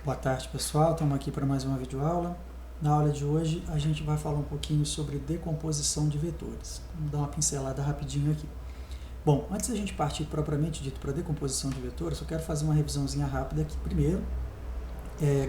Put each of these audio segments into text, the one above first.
Boa tarde, pessoal. Estamos aqui para mais uma videoaula. Na aula de hoje, a gente vai falar um pouquinho sobre decomposição de vetores. Vamos dar uma pincelada rapidinho aqui. Bom, antes da gente partir propriamente dito para a decomposição de vetores, eu quero fazer uma revisãozinha rápida aqui. Primeiro,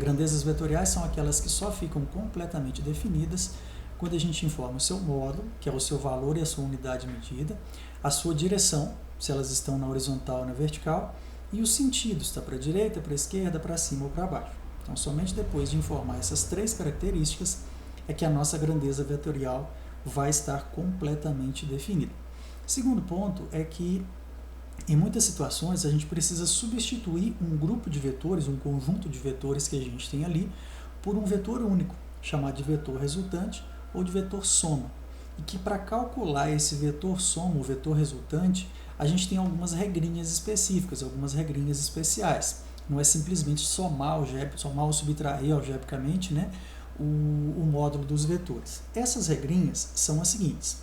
grandezas vetoriais são aquelas que só ficam completamente definidas quando a gente informa o seu módulo, que é o seu valor e a sua unidade medida, a sua direção, se elas estão na horizontal ou na vertical, e os sentidos, está para a direita, para a esquerda, para cima ou para baixo. Então, somente depois de informar essas três características é que a nossa grandeza vetorial vai estar completamente definida. Segundo ponto é que, em muitas situações, a gente precisa substituir um grupo de vetores, um conjunto de vetores que a gente tem ali, por um vetor único, chamado de vetor resultante ou de vetor soma. E que para calcular esse vetor soma, o vetor resultante, a gente tem algumas regrinhas específicas, algumas regrinhas especiais. Não é simplesmente somar ou subtrair algebricamente, né, o módulo dos vetores. Essas regrinhas são as seguintes.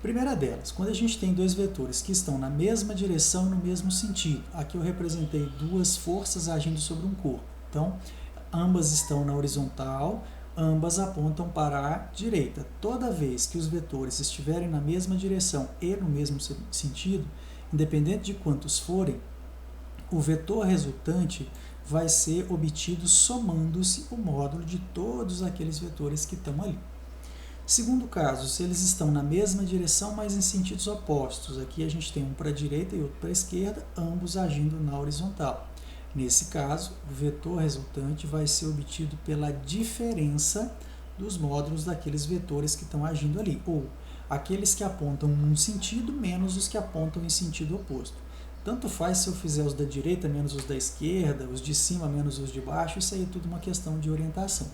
Primeira delas, quando a gente tem dois vetores que estão na mesma direção e no mesmo sentido, aqui eu representei duas forças agindo sobre um corpo. Então, ambas estão na horizontal, ambas apontam para a direita. Toda vez que os vetores estiverem na mesma direção e no mesmo sentido, independente de quantos forem, o vetor resultante vai ser obtido somando-se o módulo de todos aqueles vetores que estão ali. Segundo caso, se eles estão na mesma direção, mas em sentidos opostos, aqui a gente tem um para a direita e outro para a esquerda, ambos agindo na horizontal. Nesse caso, o vetor resultante vai ser obtido pela diferença dos módulos daqueles vetores que estão agindo ali, ou aqueles que apontam num sentido menos os que apontam em sentido oposto. Tanto faz se eu fizer os da direita menos os da esquerda, os de cima menos os de baixo, isso aí é tudo uma questão de orientação.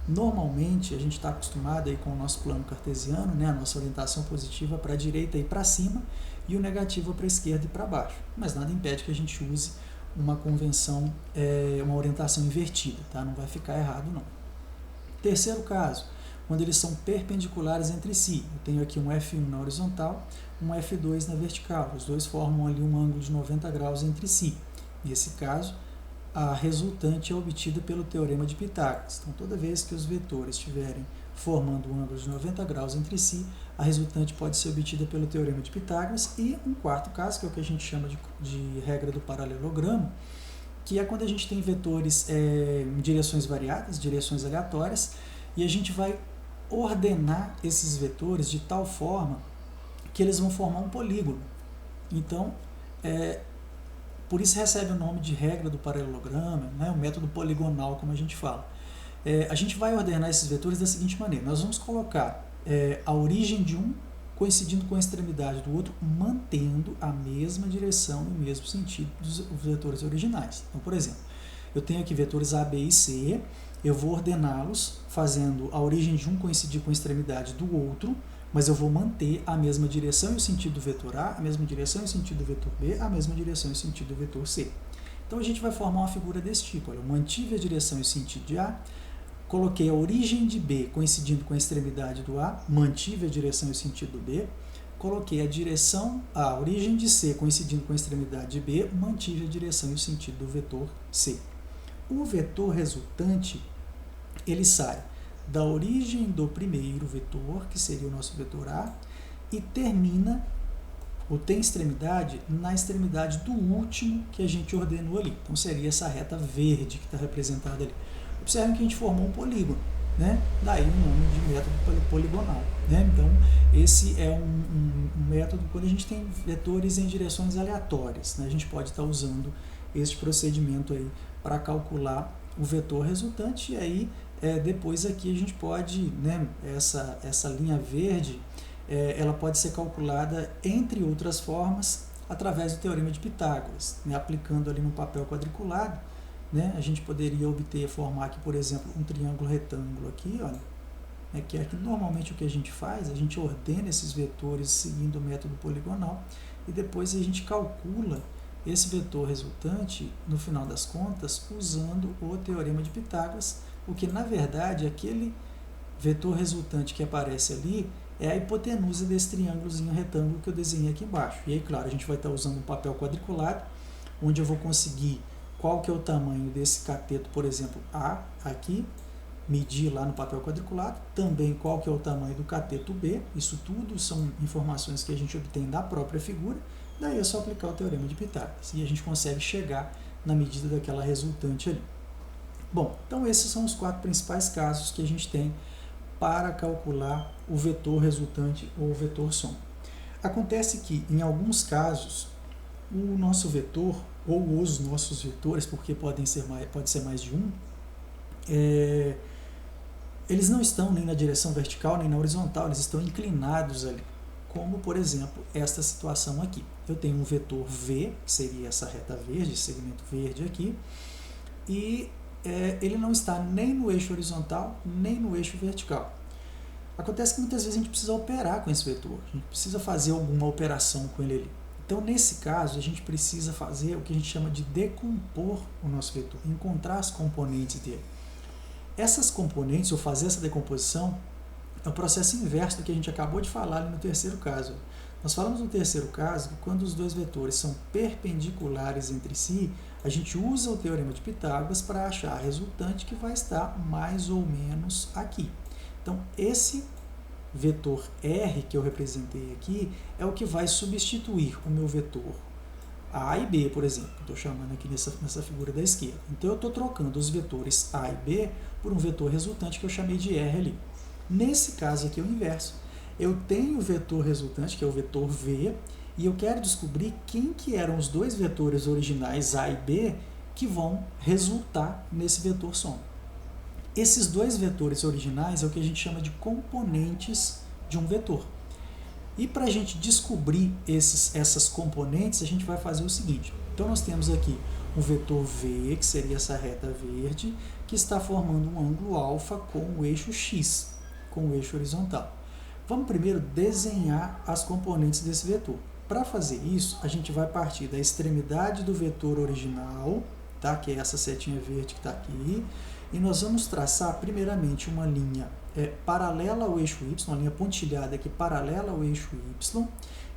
Normalmente, a gente está acostumado aí com o nosso plano cartesiano, né, a nossa orientação positiva para a direita e para cima, e o negativo para a esquerda e para baixo. Mas nada impede que a gente use uma convenção, uma orientação invertida, tá? Não vai ficar errado não. Terceiro caso, quando eles são perpendiculares entre si. Eu tenho aqui um F1 na horizontal, um F2 na vertical. Os dois formam ali um ângulo de 90 graus entre si. Nesse caso, a resultante é obtida pelo teorema de Pitágoras. Então, toda vez que os vetores estiverem formando um ângulo de 90 graus entre si, a resultante pode ser obtida pelo teorema de Pitágoras. E um quarto caso, que é o que a gente chama de regra do paralelogramo, que é quando a gente tem vetores em direções variadas, direções aleatórias, e a gente vai ordenar esses vetores de tal forma que eles vão formar um polígono. Então, por isso recebe o nome de regra do paralelogramo, né, o método poligonal, como a gente fala. A gente vai ordenar esses vetores da seguinte maneira: nós vamos colocar a origem de um coincidindo com a extremidade do outro, mantendo a mesma direção e o mesmo sentido dos vetores originais. Então, por exemplo, eu tenho aqui vetores A, B e C, eu vou ordená-los fazendo a origem de um coincidir com a extremidade do outro, mas eu vou manter a mesma direção e o sentido do vetor A, a mesma direção e o sentido do vetor B, a mesma direção e o sentido do vetor C. Então, a gente vai formar uma figura desse tipo. Olha, eu mantive a direção e o sentido de A, coloquei a origem de B coincidindo com a extremidade do A, mantive a direção e o sentido do B, coloquei a origem de C coincidindo com a extremidade de B, mantive a direção e o sentido do vetor C. O vetor resultante, ele sai da origem do primeiro vetor, que seria o nosso vetor A, e termina, ou tem extremidade, na extremidade do último que a gente ordenou ali. Então, seria essa reta verde que está representada ali. Observem que a gente formou um polígono, né? Daí o nome de método poligonal, né? Então, esse é um método quando a gente tem vetores em direções aleatórias, né? A gente pode estar usando este procedimento aí para calcular o vetor resultante, e aí depois aqui a gente pode, né, essa linha verde, ela pode ser calculada, entre outras formas, através do teorema de Pitágoras, né? Aplicando ali no papel quadriculado, né, a gente poderia formar aqui, por exemplo, um triângulo retângulo aqui, olha, né, que é aqui, normalmente o que a gente faz, a gente ordena esses vetores seguindo o método poligonal e depois a gente calcula esse vetor resultante, no final das contas, usando o teorema de Pitágoras, o que na verdade aquele vetor resultante que aparece ali é a hipotenusa desse triângulozinho retângulo que eu desenhei aqui embaixo. E aí, claro, a gente vai estar usando um papel quadriculado, onde eu vou conseguir qual que é o tamanho desse cateto, por exemplo, A, aqui, medir lá no papel quadriculado, também qual que é o tamanho do cateto B, isso tudo são informações que a gente obtém da própria figura, daí é só aplicar o teorema de Pitágoras, e a gente consegue chegar na medida daquela resultante ali. Bom, então esses são os 4 principais casos que a gente tem para calcular o vetor resultante ou o vetor soma. Acontece que, em alguns casos, o nosso vetor, ou os nossos vetores, porque pode ser mais de um, eles não estão nem na direção vertical nem na horizontal, eles estão inclinados ali, como, por exemplo, esta situação aqui. Eu tenho um vetor V, que seria essa reta verde, esse segmento verde aqui, e ele não está nem no eixo horizontal, nem no eixo vertical. Acontece que muitas vezes a gente precisa operar com esse vetor, a gente precisa fazer alguma operação com ele ali. Então, nesse caso, a gente precisa fazer o que a gente chama de decompor o nosso vetor, encontrar as componentes dele. Essas componentes, ou fazer essa decomposição, é o processo inverso do que a gente acabou de falar ali no terceiro caso. Nós falamos no terceiro caso que quando os dois vetores são perpendiculares entre si, a gente usa o teorema de Pitágoras para achar a resultante que vai estar mais ou menos aqui. Então, esse vetor R que eu representei aqui é o que vai substituir o meu vetor A e B, por exemplo, que estou chamando aqui nessa figura da esquerda. Então, eu estou trocando os vetores A e B por um vetor resultante que eu chamei de R ali. Nesse caso aqui é o inverso. Eu tenho o vetor resultante, que é o vetor V, e eu quero descobrir quem que eram os dois vetores originais A e B que vão resultar nesse vetor soma. Esses dois vetores originais é o que a gente chama de componentes de um vetor. E para a gente descobrir essas componentes, a gente vai fazer o seguinte. Então, nós temos aqui um vetor V, que seria essa reta verde, que está formando um ângulo alfa com o eixo X, com o eixo horizontal. Vamos primeiro desenhar as componentes desse vetor. Para fazer isso, a gente vai partir da extremidade do vetor original, tá? Que é essa setinha verde que está aqui, e nós vamos traçar primeiramente uma linha paralela ao eixo Y, uma linha pontilhada aqui paralela ao eixo Y,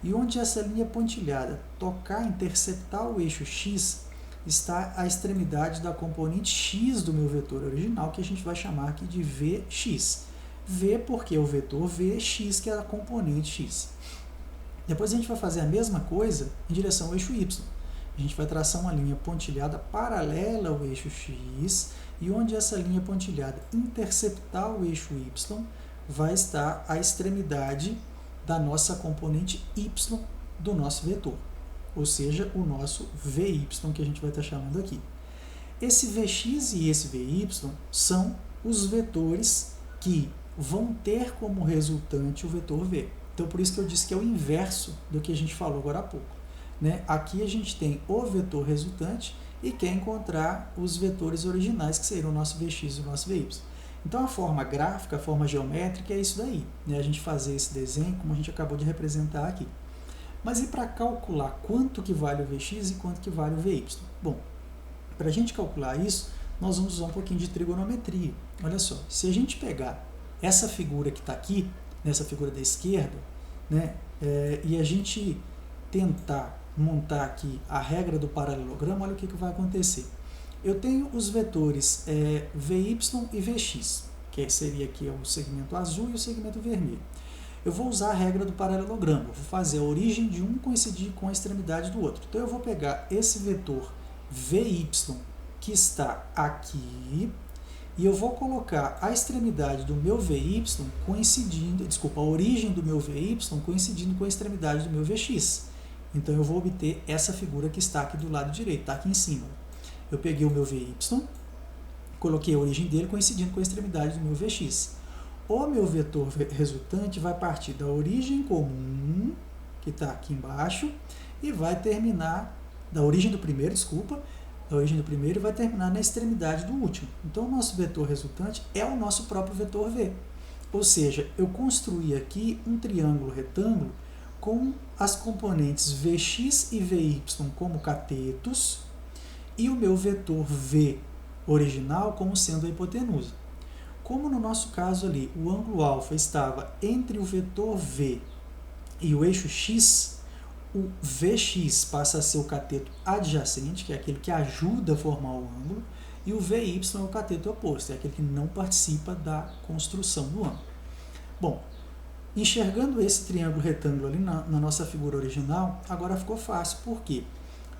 e onde essa linha pontilhada tocar, interceptar o eixo X, está a extremidade da componente X do meu vetor original, que a gente vai chamar aqui de Vx. V porque é o vetor V, X que é a componente X. Depois a gente vai fazer a mesma coisa em direção ao eixo Y. A gente vai traçar uma linha pontilhada paralela ao eixo X, e onde essa linha pontilhada interceptar o eixo Y, vai estar a extremidade da nossa componente Y do nosso vetor, ou seja, o nosso VY que a gente vai estar chamando aqui. Esse Vx e esse Vy são os vetores que vão ter como resultante o vetor V. Então, por isso que eu disse que é o inverso do que a gente falou agora há pouco. Né? Aqui a gente tem o vetor resultante e quer encontrar os vetores originais, que seriam o nosso Vx e o nosso Vy. Então, a forma gráfica, a forma geométrica é isso daí, né? A gente fazer esse desenho como a gente acabou de representar aqui. Mas e para calcular quanto que vale o Vx e quanto que vale o Vy? Bom, para a gente calcular isso, nós vamos usar um pouquinho de trigonometria. Olha só, se a gente pegar essa figura que está aqui, nessa figura da esquerda, né, e a gente tentar montar aqui a regra do paralelogramo, olha o que vai acontecer. Eu tenho os vetores Vy e Vx, que seria aqui o segmento azul e o segmento vermelho. Eu vou usar a regra do paralelogramo, vou fazer a origem de um coincidir com a extremidade do outro. Então, eu vou pegar esse vetor Vy que está aqui, e eu vou colocar a extremidade do meu Vy coincidindo, a origem do meu Vy coincidindo com a extremidade do meu Vx. Então, eu vou obter essa figura que está aqui do lado direito, está aqui em cima. Eu peguei o meu Vy, coloquei a origem dele coincidindo com a extremidade do meu Vx. O meu vetor resultante vai partir da origem comum, que está aqui embaixo, e vai terminar, da origem do primeiro e vai terminar na extremidade do último. Então, o nosso vetor resultante é o nosso próprio vetor V. Ou seja, eu construí aqui um triângulo retângulo com as componentes Vx e Vy como catetos e o meu vetor V original como sendo a hipotenusa. Como no nosso caso ali, o ângulo alfa estava entre o vetor V e o eixo X, o Vx passa a ser o cateto adjacente, que é aquele que ajuda a formar o ângulo, e o Vy é o cateto oposto, é aquele que não participa da construção do ângulo. Bom, enxergando esse triângulo retângulo ali na nossa figura original, agora ficou fácil, por quê?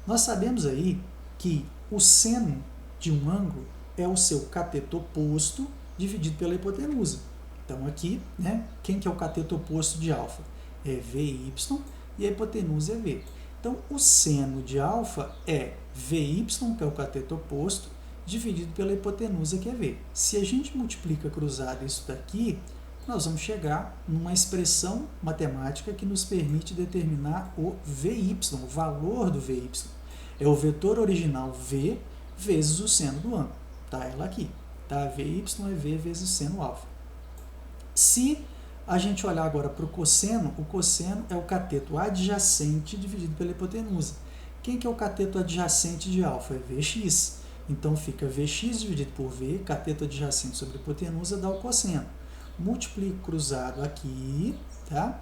Nós sabemos aí que o seno de um ângulo é o seu cateto oposto dividido pela hipotenusa. Então aqui, né, quem que é o cateto oposto de alfa? É Vy e a hipotenusa é V. Então o seno de alfa é Vy, que é o cateto oposto, dividido pela hipotenusa, que é V. Se a gente multiplica cruzado isso daqui, nós vamos chegar numa expressão matemática que nos permite determinar o Vy, o valor do Vy. É o vetor original V vezes o seno do ângulo. Tá ela aqui. Tá? Vy é V vezes o seno alfa. Se a gente olhar agora para o cosseno é o cateto adjacente dividido pela hipotenusa. Quem que é o cateto adjacente de alfa? É Vx. Então fica Vx dividido por V, cateto adjacente sobre hipotenusa, dá o cosseno. Multiplico cruzado aqui, tá?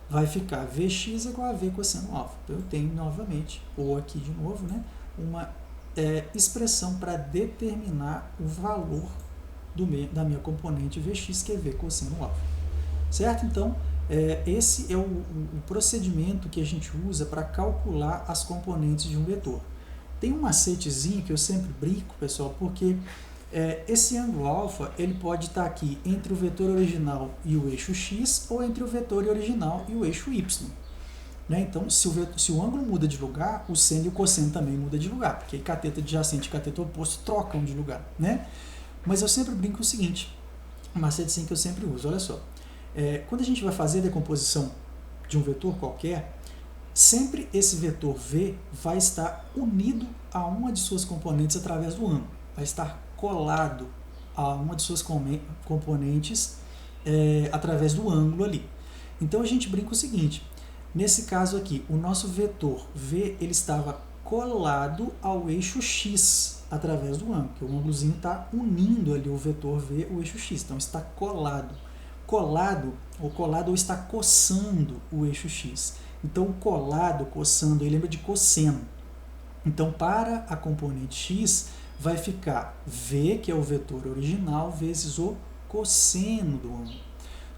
Vai ficar Vx igual a V cosseno alfa. Então, eu tenho novamente, ou aqui de novo, né, uma expressão para determinar o valor da minha componente Vx, que é V cosseno alfa. Certo? Então, esse é o procedimento que a gente usa para calcular as componentes de um vetor. Tem um macetezinho que eu sempre brinco, pessoal, porque esse ângulo alfa ele pode estar aqui entre o vetor original e o eixo x, ou entre o vetor original e o eixo y. Né? Então, se o ângulo muda de lugar, o seno e o cosseno também mudam de lugar, porque cateto adjacente e cateto oposto trocam de lugar. Né? Mas eu sempre brinco o seguinte, um macetezinho que eu sempre uso, olha só. Quando a gente vai fazer a decomposição de um vetor qualquer, sempre esse vetor V vai estar unido a uma de suas componentes através do ângulo. Vai estar colado a uma de suas componentes através do ângulo ali. Então a gente brinca o seguinte, nesse caso aqui, o nosso vetor V ele estava colado ao eixo X através do ângulo, que o ângulozinho está unindo ali o vetor V, o eixo X, então está colado. Colado ou está coçando o eixo X. Então, o colado, coçando, ele lembra de cosseno. Então, para a componente x, vai ficar V, que é o vetor original, vezes o cosseno do ângulo.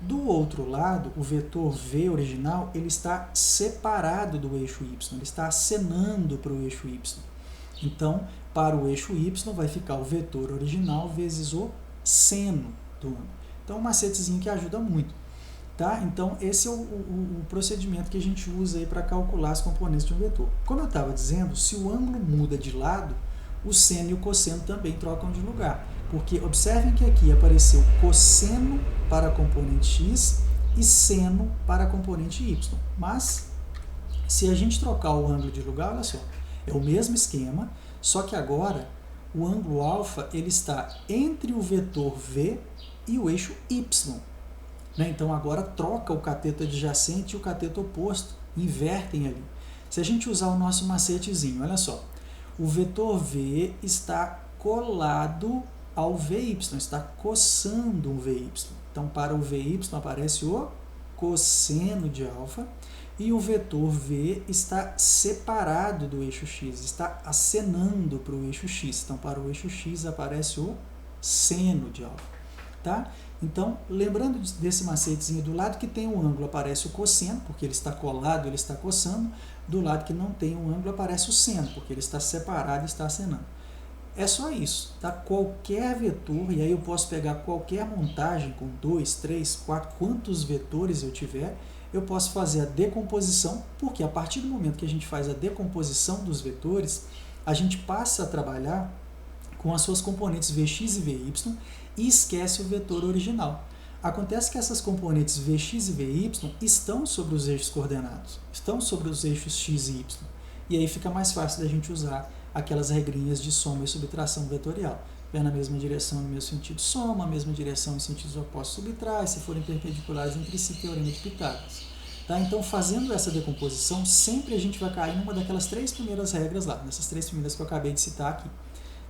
Do outro lado, o vetor V original, ele está separado do eixo y, ele está acenando para o eixo y. Então, para o eixo y, vai ficar o vetor original vezes o seno do ângulo. Então, um macetezinho que ajuda muito. Tá? Então, esse é o procedimento que a gente usa para calcular as componentes de um vetor. Como eu estava dizendo, se o ângulo muda de lado, o seno e o cosseno também trocam de lugar. Porque observem que aqui apareceu cosseno para a componente x e seno para a componente y. Mas, se a gente trocar o ângulo de lugar, olha só, é o mesmo esquema, só que agora o ângulo alfa ele está entre o vetor V e o eixo y. Né? Então, agora troca o cateto adjacente e o cateto oposto, invertem ali. Se a gente usar o nosso macetezinho, olha só, o vetor V está colado ao VY, está coçando um VY. Então, para o VY aparece o cosseno de alfa, e o vetor V está separado do eixo X, está acenando para o eixo X. Então, para o eixo X aparece o seno de alfa. Tá? Então, lembrando desse macetezinho, do lado que tem um ângulo aparece o cosseno, porque ele está colado, ele está coçando. Do lado que não tem um ângulo aparece o seno, porque ele está separado e está acenando. É só isso, tá? Qualquer vetor, e aí eu posso pegar qualquer montagem com 2, 3, 4, quantos vetores eu tiver, eu posso fazer a decomposição, porque a partir do momento que a gente faz a decomposição dos vetores, a gente passa a trabalhar com as suas componentes Vx e Vy e esquece o vetor original. Acontece que essas componentes Vx e Vy estão sobre os eixos coordenados, estão sobre os eixos x e y, e aí fica mais fácil da gente usar aquelas regrinhas de soma e subtração vetorial. Vai na mesma direção no mesmo sentido soma, mesma direção em sentidos opostos subtrai, se forem perpendiculares entre si, teorema de Pitágoras. Tá? Então, fazendo essa decomposição, sempre a gente vai cair numa daquelas 3 primeiras regras lá, nessas 3 primeiras que eu acabei de citar aqui.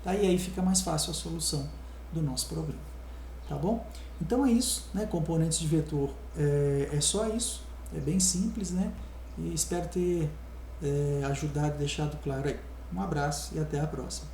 Tá? E aí fica mais fácil a solução do nosso problema. Tá bom? Então é isso, né? Componentes de vetor é só isso, é bem simples, né? e espero ter ajudado, deixado claro aí. Um abraço e até a próxima.